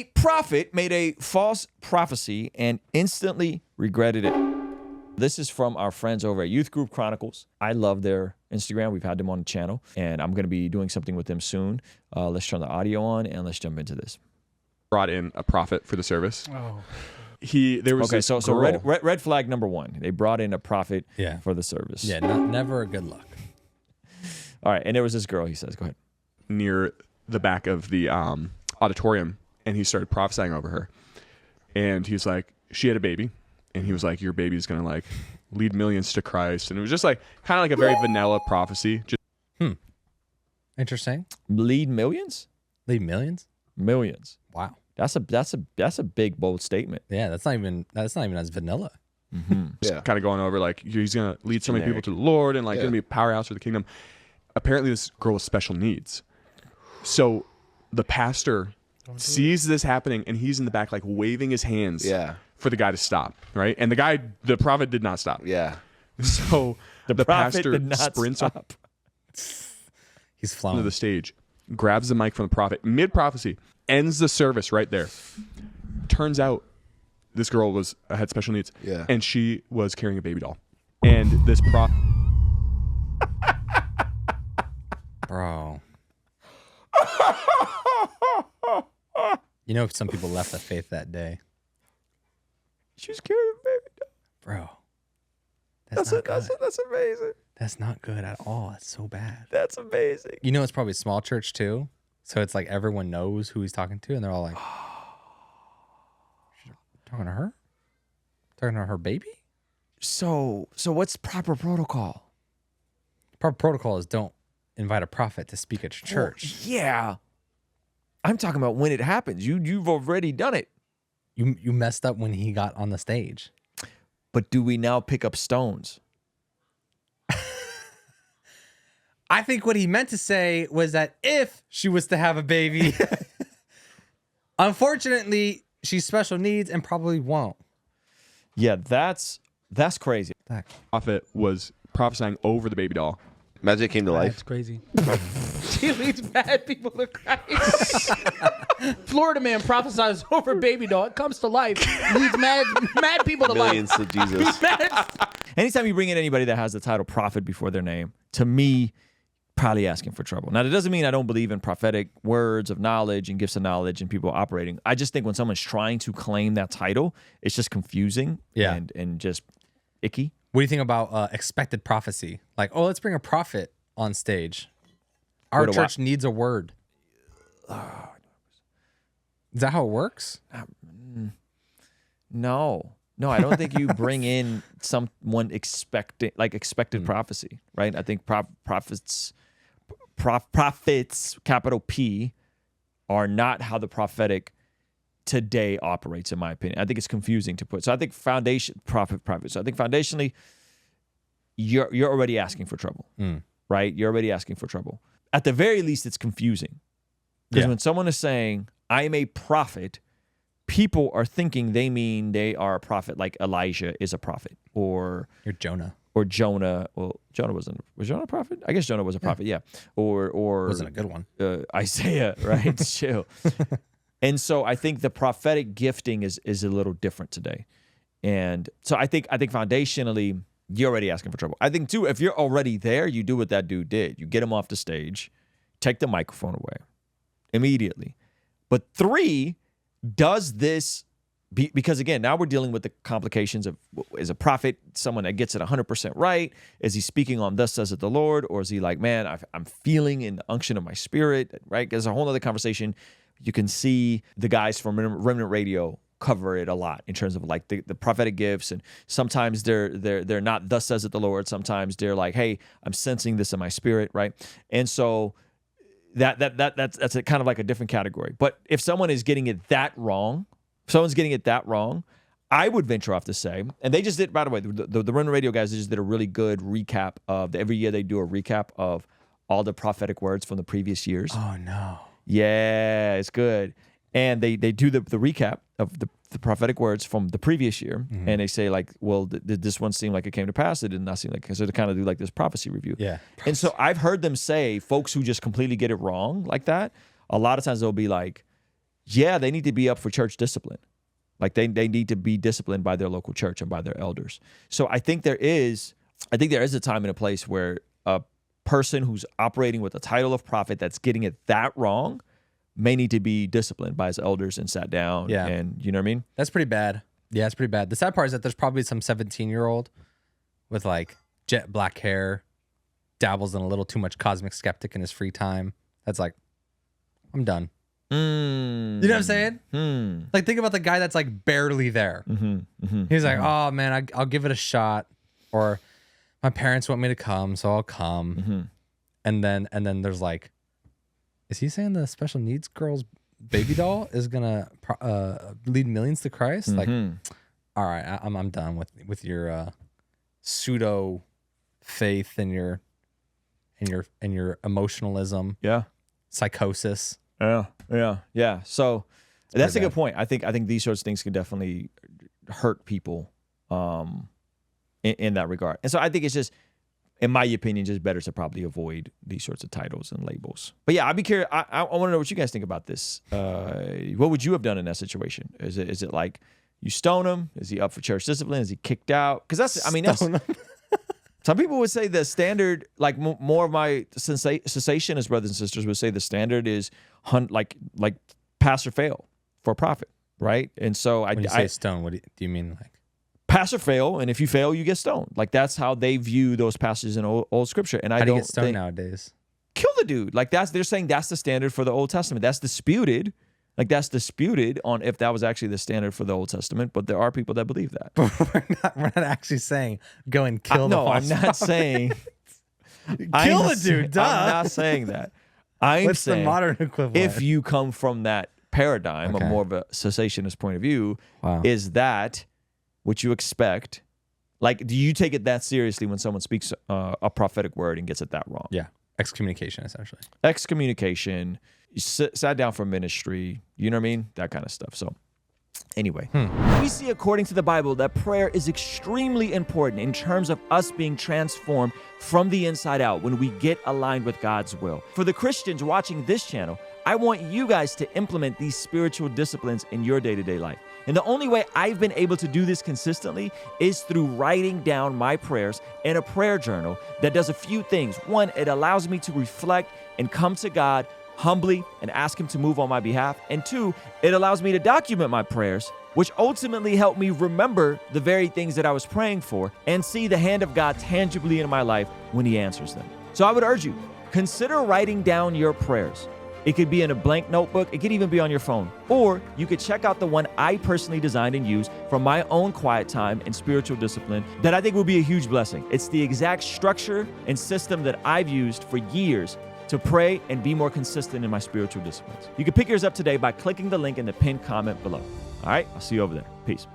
A prophet made a false prophecy and instantly regretted it. This is from our friends over at Youth Group Chronicles. I love their Instagram. We've had them on the channel, and I'm going to be doing something with them soon. Let's turn the audio on, and let's jump into this. Brought in a prophet for the service. Oh. There was okay, so red flag number one. They brought in a prophet for the service. Yeah, never a good look. All right, and there was this girl, he says. Go ahead. Near the back of the auditorium, and he started prophesying over her. And he was like, she had a baby. And he was like, your baby's going to like lead millions to Christ. And it was just like kind of like a very vanilla prophecy. Interesting. Lead millions? Lead millions? Millions. Wow. That's a big, bold statement. Yeah, that's not even as vanilla. Mm-hmm. Yeah. Kind of going over like he's going to lead so many people to the Lord and like going to be a powerhouse for the kingdom. Apparently this girl with special needs. So the pastor sees this happening and he's in the back like waving his hands for the guy to stop, right? And the prophet did not stop. Yeah. So the pastor sprints up. He's flying to the stage, grabs the mic from the prophet, mid-prophecy, ends the service right there. Turns out this girl had special needs, and she was carrying a baby doll. And this Bro. You know, some people left the faith that day. She's carrying a baby doll. Bro. That's amazing. That's not good at all. That's so bad. That's amazing. You know, it's probably a small church too. So it's like everyone knows who he's talking to, and they're all like, talking to her? Talking to her baby? So what's proper protocol? Proper protocol is don't invite a prophet to speak at your church. Well, yeah. I'm talking about when it happens. You've already done it. You messed up when he got on the stage. But do we now pick up stones? I think what he meant to say was that if she was to have a baby, unfortunately, she's special needs and probably won't. Yeah, that's crazy. prophet was prophesying over the baby doll. Imagine it came to life. That's crazy. She leads bad people to Christ. Florida man prophesies over baby doll. It comes to life. Leads mad people to Millions life. to Jesus. Anytime you bring in anybody that has the title prophet before their name, to me, probably asking for trouble. Now, that doesn't mean I don't believe in prophetic words of knowledge and gifts of knowledge and people operating. I just think when someone's trying to claim that title, it's just confusing and just icky. What do you think about expected prophecy? Like, oh, let's bring a prophet on stage. Our church needs a word. Is that how it works? No, I don't think you bring in someone expected prophecy, right? I think prophets, capital P, are not how the prophetic today operates, in my opinion. I think it's confusing to put. So I think prophet. So I think foundationally, you're already asking for trouble, right? You're already asking for trouble. At the very least, it's confusing. Because when someone is saying, I am a prophet, people are thinking they mean they are a prophet, like Elijah is a prophet, or Jonah. Or Jonah. Well, Jonah was Jonah a prophet? I guess Jonah was a prophet, yeah. Or wasn't a good one. Isaiah, right? Chill. And so I think the prophetic gifting is a little different today. And so I think foundationally, you're already asking for trouble. I think too, if you're already there, you do what that dude did. You get him off the stage, take the microphone away immediately. But 3, does this, because again, now we're dealing with the complications of, is a prophet someone that gets it 100% right? Is he speaking on thus says it the Lord? Or is he like, man, I'm feeling in the unction of my spirit, right? There's a whole other conversation. You can see the guys from Remnant Radio cover it a lot in terms of like the prophetic gifts, and sometimes they're not thus says it the Lord. Sometimes they're like, hey, I'm sensing this in my spirit, right? And so that's a kind of like a different category. But if someone is getting it that wrong, I would venture off to say, and they just did, by the way, the Remnant Radio guys, they just did a really good recap of every year they do a recap of all the prophetic words from the previous years. Oh no. Yeah, it's good. And they do the recap of the prophetic words from the previous year, and they say like, well, did this one seem like it came to pass? It did not seem like it. So they kind of do like this prophecy review. Yeah. And so I've heard them say, folks who just completely get it wrong like that, a lot of times they'll be like, yeah, they need to be up for church discipline. Like they need to be disciplined by their local church and by their elders. So I think there is a time and a place where a person who's operating with the title of prophet that's getting it that wrong may need to be disciplined by his elders and sat down. Yeah. And you know what I mean? That's pretty bad. Yeah, it's pretty bad. The sad part is that there's probably some 17-year-old with like jet black hair, dabbles in a little too much cosmic skeptic in his free time. That's like, I'm done. You know what I'm saying? Like, think about the guy that's like barely there. He's like, oh man, I'll give it a shot, or my parents want me to come, so I'll come. And then there's like, is he saying the special needs girl's baby doll is gonna lead millions to Christ? Like, all right, I'm done with your pseudo faith and your emotionalism. Yeah. Psychosis. Yeah. So that's a good point. I think these sorts of things can definitely hurt people in that regard. And so I think it's just, in my opinion, just better to probably avoid these sorts of titles and labels. But yeah, I'd be curious. I want to know what you guys think about this. What would you have done in that situation? Is it like you stone him? Is he up for church discipline? Is he kicked out? Because that's some people would say the standard, like more of my cessationist brothers and sisters would say the standard is like pass or fail for a prophet, right? And so when you say stone, what do you mean? Like pass or fail, and if you fail, you get stoned. Like that's how they view those passages in old scripture. And how do you get stoned nowadays? Kill the dude. Like they're saying that's the standard for the Old Testament. That's disputed. Like that's disputed on if that was actually the standard for the Old Testament, but there are people that believe that. We're not actually saying go and kill the false prophet. I'm not saying kill the dude. Duh. I'm not saying that. I'm saying the modern equivalent? If you come from that paradigm, of more of a cessationist point of view, is that what you expect? Like, do you take it that seriously when someone speaks a prophetic word and gets it that wrong? Yeah, excommunication essentially. Excommunication. You sat down for ministry, you know what I mean? That kind of stuff. So anyway, we see according to the Bible that prayer is extremely important in terms of us being transformed from the inside out when we get aligned with God's will. For the Christians watching this channel, I want you guys to implement these spiritual disciplines in your day-to-day life. And the only way I've been able to do this consistently is through writing down my prayers in a prayer journal that does a few things. One, it allows me to reflect and come to God humbly and ask him to move on my behalf. And two, it allows me to document my prayers, which ultimately help me remember the very things that I was praying for and see the hand of God tangibly in my life when he answers them. So I would urge you, consider writing down your prayers. It could be in a blank notebook. It could even be on your phone. Or you could check out the one I personally designed and used for my own quiet time and spiritual discipline that I think will be a huge blessing. It's the exact structure and system that I've used for years to pray and be more consistent in my spiritual disciplines. You can pick yours up today by clicking the link in the pinned comment below. All right, I'll see you over there. Peace.